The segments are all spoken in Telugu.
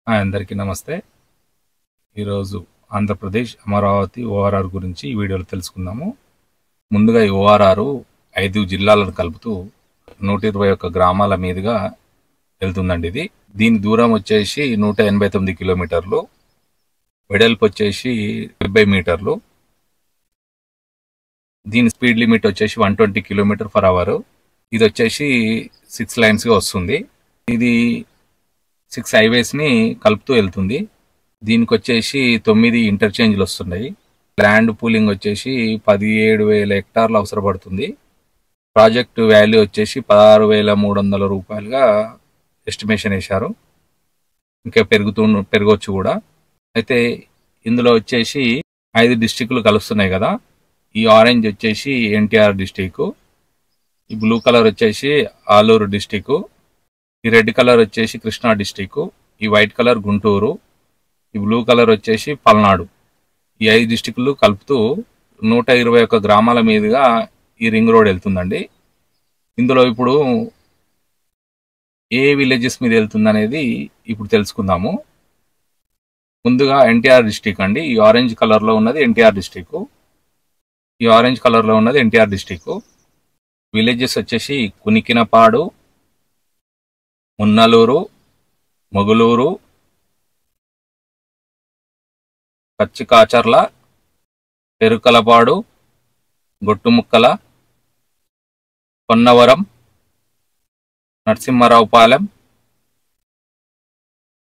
అందరికీ నమస్తే. ఈరోజు ఆంధ్రప్రదేశ్ అమరావతి ఓఆర్ఆర్ గురించి ఈ వీడియోలో తెలుసుకుందాము. ముందుగా ఈ ఓఆర్ఆర్ 5 జిల్లాలను కలుపుతూ 121 గ్రామాల మీదుగా వెళ్తుందండి. దీని దూరం వచ్చేసి 189 కిలోమీటర్లు, వెడల్పు వచ్చేసి 70 మీటర్లు. దీని స్పీడ్ లిమిట్ వచ్చేసి 120 km/h. ఇది వచ్చేసి 6 లైన్స్గా వస్తుంది. ఇది 6 హైవేస్ని కలుపుతూ వెళ్తుంది. దీనికి వచ్చేసి 9 ఇంటర్చేంజ్లు వస్తున్నాయి. ల్యాండ్ పూలింగ్ వచ్చేసి 17,000 హెక్టార్లు అవసరపడుతుంది. ప్రాజెక్టు వాల్యూ వచ్చేసి 16,300 రూపాయలుగా ఎస్టిమేషన్ వేశారు. ఇంకా పెరగవచ్చు కూడా. అయితే ఇందులో వచ్చేసి 5 డిస్టిక్లు కలుస్తున్నాయి కదా. ఈ ఆరెంజ్ వచ్చేసి ఎన్టీఆర్ డిస్టిక్, ఈ బ్లూ కలర్ వచ్చేసి ఆలూరు డిస్టిక్, ఈ రెడ్ కలర్ వచ్చేసి కృష్ణా డిస్టిక్, ఈ వైట్ కలర్ గుంటూరు, ఈ బ్లూ కలర్ వచ్చేసి పల్నాడు. ఈ 5 డిస్టిక్లు కలుపుతూ 121 గ్రామాల మీదుగా ఈ రింగ్ రోడ్ వెళ్తుందండి. ఇందులో ఇప్పుడు ఏ విలేజెస్ మీద వెళ్తుంది అనేది ఇప్పుడు తెలుసుకుందాము. ముందుగా ఎన్టీఆర్ డిస్టిక్ అండి. ఈ ఆరెంజ్ కలర్లో ఉన్నది ఎన్టీఆర్ డిస్టిక్. ఈ ఆరెంజ్ కలర్లో ఉన్నది ఎన్టీఆర్ డిస్టిక్. విలేజెస్ వచ్చేసి కునికినపాడు, మున్నలూరు, మొగులూరు, పచ్చికాచర్ల, పెరుకలపాడు, గొట్టుముక్కల, పొన్నవరం, నరసింహారావుపాలెం,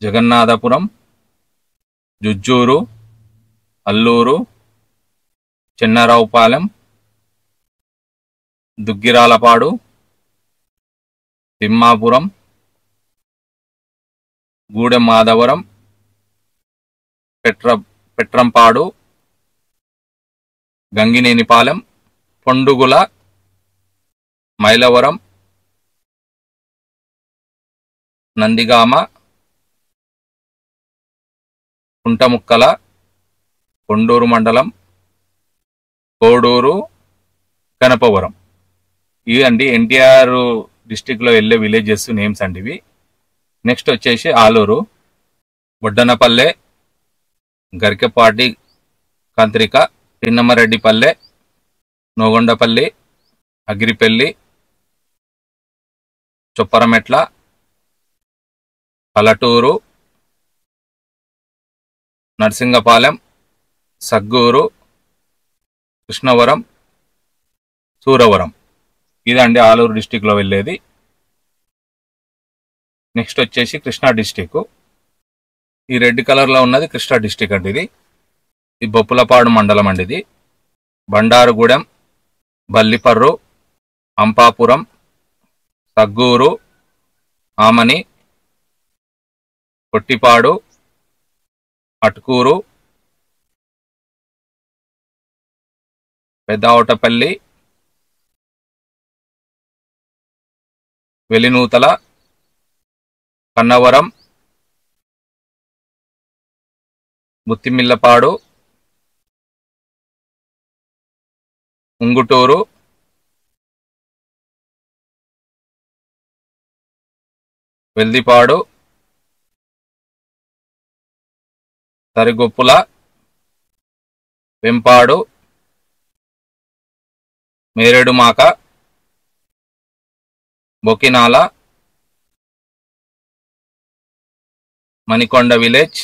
జగన్నాథపురం, జుజ్జూరు, అల్లూరు, చెన్నారావుపాలెం, దుగ్గిరాలపాడు, తిమ్మాపురం, గూడెం మాధవరం, పెట్రంపాడు, గంగినేనిపాలెం, పొండుగుల, మైలవరం, నందిగామ, కుంటముక్కల, కొండూరు మండలం, కోడూరు, గణపవరం. ఇవి అండి ఎన్టీఆర్ డిస్టిక్లో వెళ్ళే విలేజెస్ నేమ్స్ అండి ఇవి. నెక్స్ట్ వచ్చేసి ఆలూరు, బొడ్డనపల్లె, గరికెపాటి కంత్రిక, చిన్నమరెడ్డిపల్లె, నోగొండపల్లి, అగిరిపల్లి, చొప్పరమెట్ల, పలటూరు, నర్సింగపాలెం, సగ్గూరు, కృష్ణవరం, సూరవరం. ఇదండి ఆలూరు డిస్టిక్లో వెళ్ళేది. నెక్స్ట్ వచ్చేసి కృష్ణా డిస్టిక్. ఈ రెడ్ కలర్లో ఉన్నది కృష్ణా డిస్టిక్ అండి. ఇది బొప్పులపాడు మండలం అండి. ఇది Bandarugudem, Ballipparru, Ampapuram, Sagguru, Amani, Kottipadu, Atukuru, Peddavatapalli, Velinuthala, Kannavaram, Muttimillapadu, Unguturu, Veldipadu, Sarigoppula, Vempadu, Meredumaka, Bokinala, Manikonda village,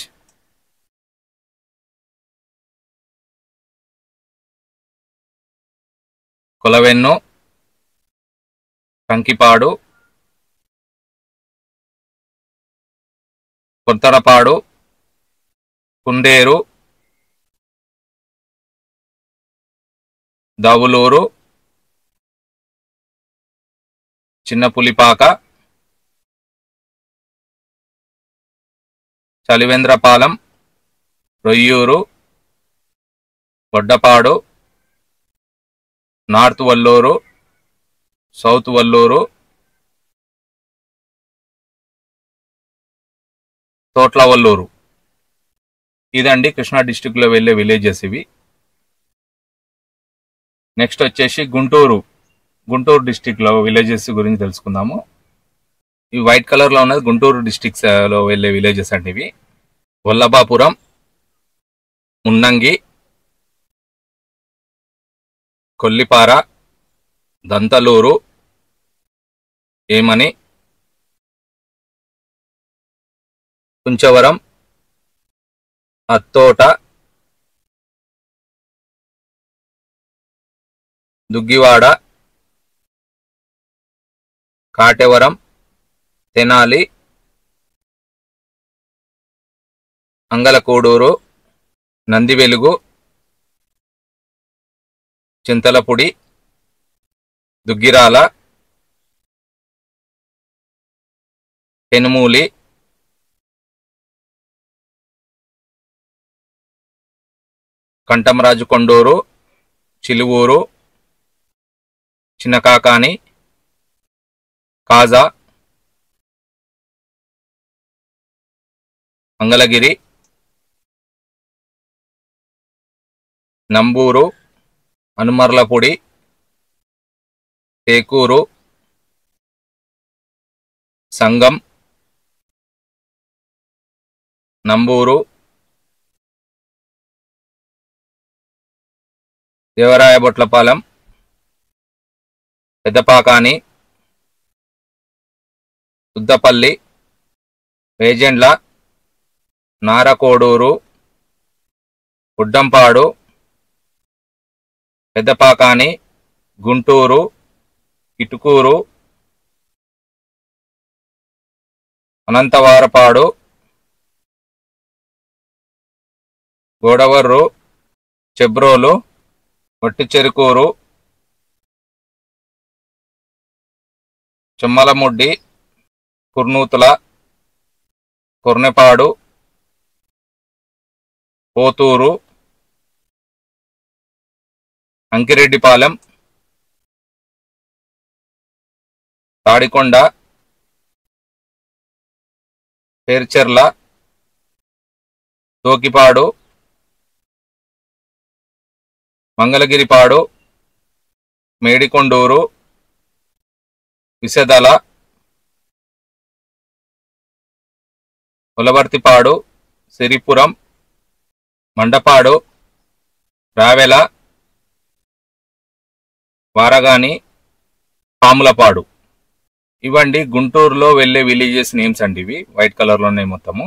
Kolavennu, Kankipadu, Kottarapadu, Kunderu, Davuluru, Chinnapulipaka, Chalivendrapalem, Royyuru, Goddapadu, north Valluru, south Valluru, Thotlavalluru. ఇదండి కృష్ణా డిస్టిక్లో వెళ్ళే విలేజెస్ ఇవి. నెక్స్ట్ వచ్చేసి గుంటూరు డిస్టిక్లో విలేజెస్ గురించి తెలుసుకుందాము. ఈ వైట్ కలర్ లో ఉన్నది గుంటూరు డిస్ట్రిక్ట్స్ లో వెళ్ళే విలేజెస్ అండి ఇవి. వల్లభాపురం, మున్నంగి, కొల్లిపార, దంతలూరు, ఏమని, కుంచవరం, అత్తోట, దుగ్గివాడ, కాటెవరం, తెనాలి, అంగలకూడూరు, నందివెలుగు, చింతలపూడి, దుగ్గిరాల, పెనుమూలి, కంటమరాజు కొండూరు, చిలువూరు, చిన్నకాకాని, కాజా, మంగళగిరి, నంబూరు, అనుమర్లపూడి, టేకూరు, సంగం, నంబూరు, దేవరాయబొట్లపాలెం, పెద్దపాకాని, ఉద్దపల్లి, వేజెండ్ల, నారకోడూరు, గుడ్డంపాడు, పెద్దపాకాని, గుంటూరు, ఇటుకూరు, అనంతవారపాడు, గోడవర్రు, చెబ్రోలు, వట్టిచెరుకూరు, చుమ్మలముడ్డి, కుర్నూతుల, కొర్నెపాడు, పోతూరు, అంకిరెడ్డిపాలెం, తాడికొండ, పేర్చెర్ల, తోకిపాడు, మంగళగిరిపాడు, మేడికొండూరు, విసెదల, ఉలవర్తిపాడు, సిరిపురం, మండపాడు, రావెల, వారగాని, పాములపాడు. ఇవండి గుంటూరులో వెళ్ళే విలేజెస్ నేమ్స్ అండి. ఇవి వైట్ కలర్లో ఉన్నాయి మొత్తము.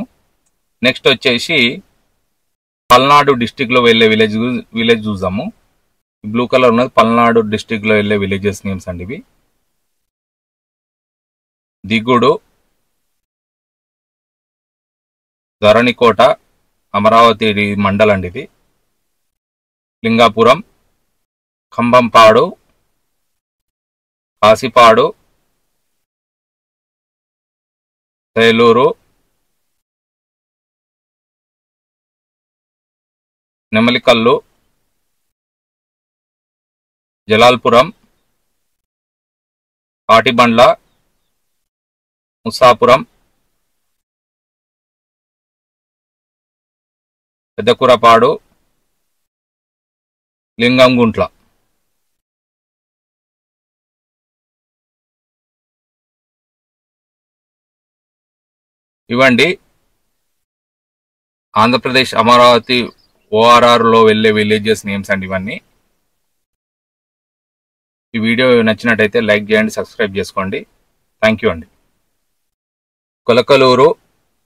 నెక్స్ట్ వచ్చేసి పల్నాడు డిస్టిక్లో వెళ్ళే విలేజ్ చూద్దాము. బ్లూ కలర్ ఉన్నది పల్నాడు డిస్టిక్లో వెళ్ళే విలేజెస్ నేమ్స్ అండి ఇవి. దిగుడు, ధరణికోట, అమరావతి మండల్ అండి ఇది. లింగాపురం, కంభంపాడు, కాసిపాడు, తేలూరు, నెమలికల్లు, జలాల్పురం, కాటిబండ్ల, ముసాపురం, పెద్దకూరపాడు, లింగంగుంట్ల. ఇవండి ఆంధ్రప్రదేశ్ అమరావతి ORRలో వెళ్ళే విలేజెస్ నేమ్స్ అండి ఇవన్నీ. ఈ వీడియో నచ్చినట్టయితే లైక్ చేయండి, సబ్స్క్రైబ్ చేసుకోండి. థ్యాంక్ యూ అండి. కొలకలూరు,